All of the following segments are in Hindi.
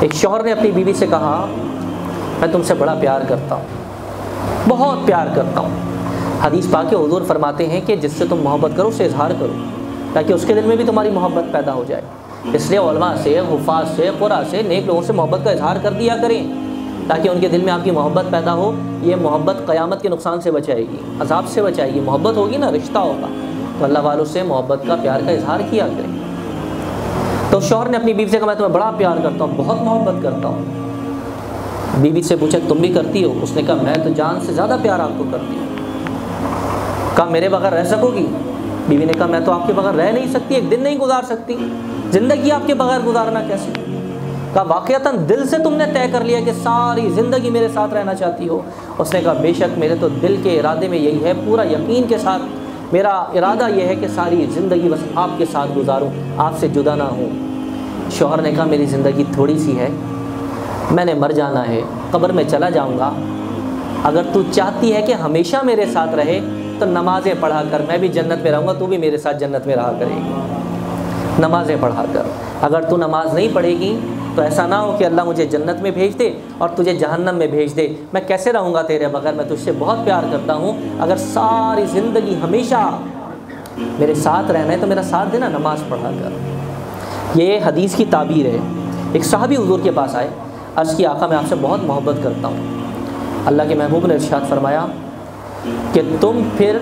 एक शौहर ने अपनी बीवी से कहा, मैं तुमसे बड़ा प्यार करता हूँ, बहुत प्यार करता हूँ। हदीस पाक के हुज़ूर फरमाते हैं कि जिससे तुम मोहब्बत करो उससे इजहार करो, ताकि उसके दिल में भी तुम्हारी मोहब्बत पैदा हो जाए। इसलिए उलमा से, हुफ़ाज़ से, क़ुरा से, नेक लोगों से मोहब्बत का इजहार कर दिया करें, ताकि उनके दिल में आपकी मोहब्बत पैदा हो। ये मोहब्बत क़यामत के नुकसान से बचाएगी, अज़ाब से बचाएगी। मोहब्बत होगी ना, रिश्ता होगा, तो अल्लाह वालों से मोहब्बत का, प्यार का इजहार किया करें। तो शौहर ने अपनी बीवी से कहा, मैं तुम्हें बड़ा प्यार करता हूँ, बहुत मोहब्बत करता हूँ। बीवी से पूछा, तुम भी करती हो? उसने कहा, मैं तो जान से ज़्यादा प्यार आपको करती हूँ। कहा, मेरे बगैर रह सकोगी? बीवी ने कहा, मैं तो आपके बगैर रह नहीं सकती, एक दिन नहीं गुजार सकती, ज़िंदगी आपके बगैर गुजारना कैसे? कहा, वाक़यतन दिल से तुमने तय कर लिया कि सारी ज़िंदगी मेरे साथ रहना चाहती हो? उसने कहा, बेशक मेरे तो दिल के इरादे में यही है, पूरा यकीन के साथ मेरा इरादा यह है कि सारी ज़िंदगी बस आपके साथ गुजारूं, आपसे जुदा ना हूँ। शौहर ने कहा, मेरी ज़िंदगी थोड़ी सी है, मैंने मर जाना है, कब्र में चला जाऊँगा। अगर तू चाहती है कि हमेशा मेरे साथ रहे तो नमाज़ें पढ़ा कर, मैं भी जन्नत में रहूँगा, तू भी मेरे साथ जन्नत में रहा करेगी। नमाज़ें पढ़ा कर। अगर तू नमाज नहीं पढ़ेगी तो ऐसा ना हो कि अल्लाह मुझे जन्नत में भेज दे और तुझे जहन्नम में भेज दे। मैं कैसे रहूँगा तेरे बगैर? मैं तुझसे बहुत प्यार करता हूँ, अगर सारी ज़िंदगी हमेशा मेरे साथ रहना है तो मेरा साथ देना, नमाज़ पढ़ा कर। ये हदीस की ताबीर है। एक सहाबी हुज़ूर के पास आए, अर्ज़ की, आका मैं आपसे बहुत मोहब्बत करता हूँ। अल्लाह के महबूब ने इरशाद फरमाया कि तुम फिर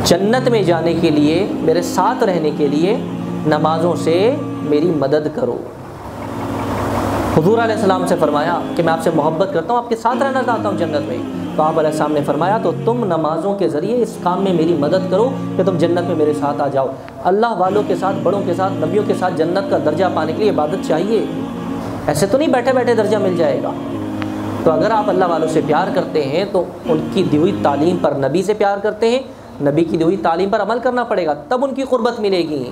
जन्नत में जाने के लिए, मेरे साथ रहने के लिए नमाज़ों से मेरी मदद करो। हुज़ूर अलैहिस्सलाम से फरमाया कि मैं आपसे मोहब्बत करता हूँ, आपके साथ रहना चाहता हूँ जन्नत में। तो आप अलैहिस्सलाम ने फरमाया, तो तुम नमाज़ों के ज़रिए इस काम में मेरी मदद करो कि तुम जन्नत में मेरे साथ आ जाओ। अल्लाह वालों के साथ, बड़ों के साथ, नबियों के साथ जन्नत का दर्जा पाने के लिए इबादत चाहिए। ऐसे तो नहीं बैठे बैठे दर्जा मिल जाएगा। तो अगर आप अल्लाह वालों से प्यार करते हैं तो उनकी दी हुई तालीम पर, नबी से प्यार करते हैं, नबी की दी हुई तालीम पर अमल करना पड़ेगा, तब उनकी क़ुर्बत मिलेगी।